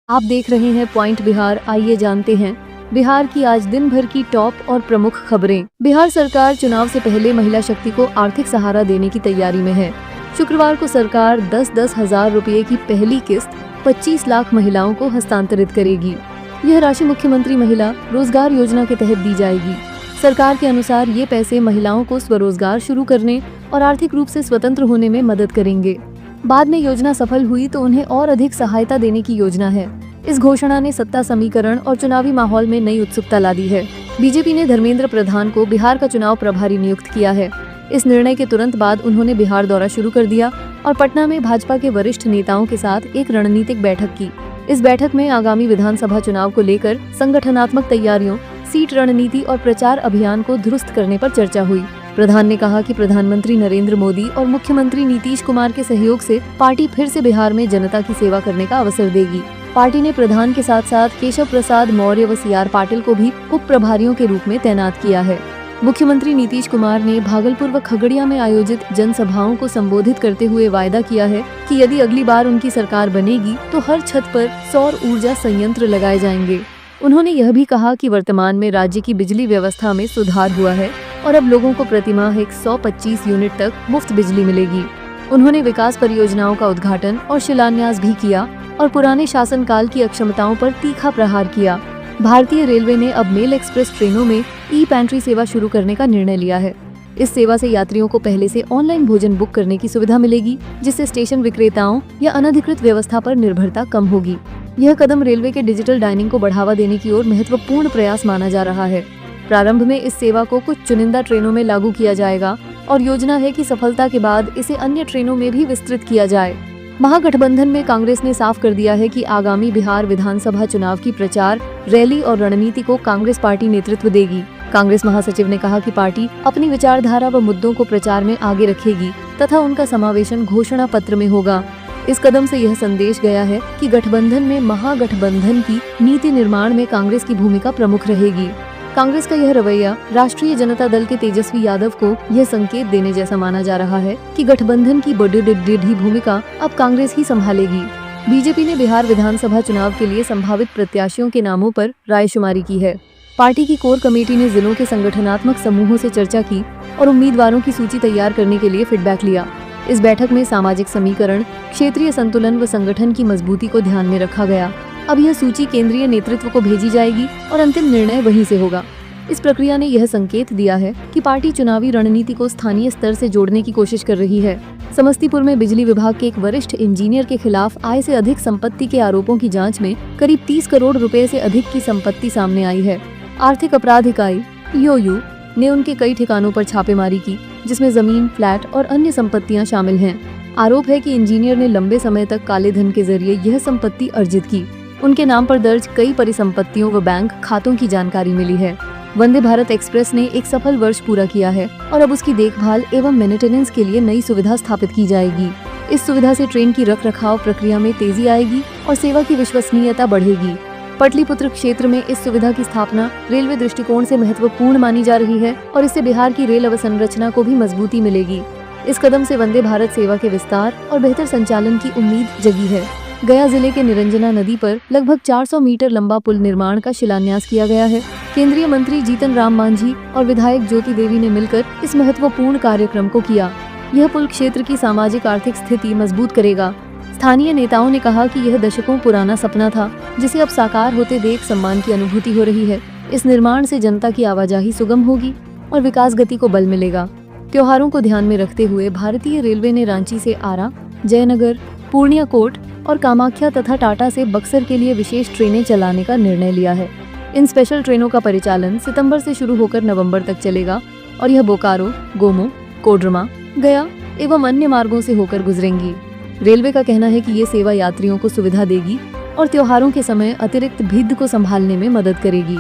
आप देख रहे हैं पॉइंट बिहार। आइए जानते हैं बिहार की आज दिन भर की टॉप और प्रमुख खबरें। बिहार सरकार चुनाव से पहले महिला शक्ति को आर्थिक सहारा देने की तैयारी में है। शुक्रवार को सरकार 10-10 हजार रुपए की पहली किस्त 25 लाख महिलाओं को हस्तांतरित करेगी। यह राशि मुख्यमंत्री महिला रोजगार योजना के तहत दी जाएगी। सरकार के अनुसार ये पैसे महिलाओं को स्वरोजगार शुरू करने और आर्थिक रूप से स्वतंत्र होने में मदद करेंगे। बाद में योजना सफल हुई तो उन्हें और अधिक सहायता देने की योजना है। इस घोषणा ने सत्ता समीकरण और चुनावी माहौल में नई उत्सुकता ला दी है। बीजेपी ने धर्मेंद्र प्रधान को बिहार का चुनाव प्रभारी नियुक्त किया है। इस निर्णय के तुरंत बाद उन्होंने बिहार दौरा शुरू कर दिया और पटना में भाजपा के वरिष्ठ नेताओं के साथ एक रणनीतिक बैठक की। इस बैठक में आगामी विधानसभा चुनाव को लेकर संगठनात्मक तैयारियों, सीट रणनीति और प्रचार अभियान को दुरुस्त करने पर चर्चा हुई। प्रधान ने कहा कि प्रधानमंत्री नरेंद्र मोदी और मुख्यमंत्री नीतीश कुमार के सहयोग से पार्टी फिर से बिहार में जनता की सेवा करने का अवसर देगी। पार्टी ने प्रधान के साथ साथ केशव प्रसाद मौर्य व सीआर पाटिल को भी उप प्रभारियों के रूप में तैनात किया है। मुख्यमंत्री नीतीश कुमार ने भागलपुर व खगड़िया में आयोजित जनसभाओं को संबोधित करते हुए वायदा किया है कि यदि अगली बार उनकी सरकार बनेगी तो हर छत पर सौर ऊर्जा संयंत्र लगाए जाएंगे। उन्होंने यह भी कहा कि वर्तमान में राज्य की बिजली व्यवस्था में सुधार हुआ है और अब लोगों को प्रतिमाह 125 यूनिट तक मुफ्त बिजली मिलेगी। उन्होंने विकास परियोजनाओं का उद्घाटन और शिलान्यास भी किया और पुराने शासनकाल की अक्षमताओं पर तीखा प्रहार किया। भारतीय रेलवे ने अब मेल एक्सप्रेस ट्रेनों में ई पैंट्री सेवा शुरू करने का निर्णय लिया है। इस सेवा से यात्रियों को पहले से ऑनलाइन भोजन बुक करने की सुविधा मिलेगी, जिससे स्टेशन विक्रेताओं या अनधिकृत व्यवस्था पर निर्भरता कम होगी। यह कदम रेलवे के डिजिटल डाइनिंग को बढ़ावा देने की ओर महत्वपूर्ण प्रयास माना जा रहा है। प्रारंभ में इस सेवा को कुछ चुनिंदा ट्रेनों में लागू किया जाएगा और योजना है कि सफलता के बाद इसे अन्य ट्रेनों में भी विस्तृत किया जाए। महागठबंधन में कांग्रेस ने साफ कर दिया है कि आगामी बिहार विधानसभा चुनाव की प्रचार रैली और रणनीति को कांग्रेस पार्टी नेतृत्व देगी। कांग्रेस महासचिव ने कहा कि पार्टी अपनी विचारधारा व मुद्दों को प्रचार में आगे रखेगी तथा उनका समावेशन घोषणा पत्र में होगा। इस कदम से यह संदेश गया है कि गठबंधन में महागठबंधन की नीति निर्माण में कांग्रेस की भूमिका प्रमुख रहेगी। कांग्रेस का यह रवैया राष्ट्रीय जनता दल के तेजस्वी यादव को यह संकेत देने जैसा माना जा रहा है कि गठबंधन की बड़ी भूमिका अब कांग्रेस ही संभालेगी। बीजेपी ने बिहार विधानसभा चुनाव के लिए संभावित प्रत्याशियों के नामों पर रायशुमारी की है। पार्टी की कोर कमेटी ने जिलों के संगठनात्मक समूहों से चर्चा की और उम्मीदवारों की सूची तैयार करने के लिए फीडबैक लिया। इस बैठक में सामाजिक समीकरण, क्षेत्रीय संतुलन व संगठन की मजबूती को ध्यान में रखा गया। अब यह सूची केंद्रीय नेतृत्व को भेजी जाएगी और अंतिम निर्णय वहीं से होगा। इस प्रक्रिया ने यह संकेत दिया है कि पार्टी चुनावी रणनीति को स्थानीय स्तर से जोड़ने की कोशिश कर रही है। समस्तीपुर में बिजली विभाग के एक वरिष्ठ इंजीनियर के खिलाफ आय से अधिक संपत्ति के आरोपों की जांच में करीब 30 करोड़ रुपए से अधिक की संपत्ति सामने आई है। आर्थिक अपराध इकाई ईओयू ने उनके कई ठिकानों पर छापेमारी की, जिसमें जमीन, फ्लैट और अन्य संपत्तियां शामिल हैं। आरोप है कि इंजीनियर ने लंबे समय तक काले धन के जरिए यह संपत्ति अर्जित की। उनके नाम पर दर्ज कई परिसंपत्तियों व बैंक खातों की जानकारी मिली है। वंदे भारत एक्सप्रेस ने एक सफल वर्ष पूरा किया है और अब उसकी देखभाल एवं मेंटेनेंस के लिए नई सुविधा स्थापित की जाएगी। इस सुविधा से ट्रेन की रखरखाव प्रक्रिया में तेजी आएगी और सेवा की विश्वसनीयता बढ़ेगी। पटलिपुत्र क्षेत्र में इस सुविधा की स्थापना रेलवे दृष्टिकोण से महत्वपूर्ण मानी जा रही है और इससे बिहार की रेल अवसंरचना को भी मजबूती मिलेगी। इस कदम से वंदे भारत सेवा के विस्तार और बेहतर संचालन की उम्मीद जगी है। गया जिले के निरंजना नदी पर लगभग 400 मीटर लंबा पुल निर्माण का शिलान्यास किया गया है। केंद्रीय मंत्री जीतन राम मांझी और विधायक ज्योति देवी ने मिलकर इस महत्वपूर्ण कार्यक्रम को किया। यह पुल क्षेत्र की सामाजिक आर्थिक स्थिति मजबूत करेगा। स्थानीय नेताओं ने कहा कि यह दशकों पुराना सपना था, जिसे अब साकार होते देख सम्मान की अनुभूति हो रही है। इस निर्माण से जनता की आवाजाही सुगम होगी और विकास गति को बल मिलेगा। त्योहारों को ध्यान में रखते हुए भारतीय रेलवे ने रांची से आरा, जयनगर, पूर्णिया कोट और कामाख्या तथा टाटा से बक्सर के लिए विशेष ट्रेनें चलाने का निर्णय लिया है। इन स्पेशल ट्रेनों का परिचालन सितंबर से शुरू होकर नवंबर तक चलेगा और यह बोकारो, गोमो, कोडरमा, गया एवं अन्य मार्गों से होकर गुजरेंगी। रेलवे का कहना है कि ये सेवा यात्रियों को सुविधा देगी और त्योहारों के समय अतिरिक्त भीड़ को संभालने में मदद करेगी।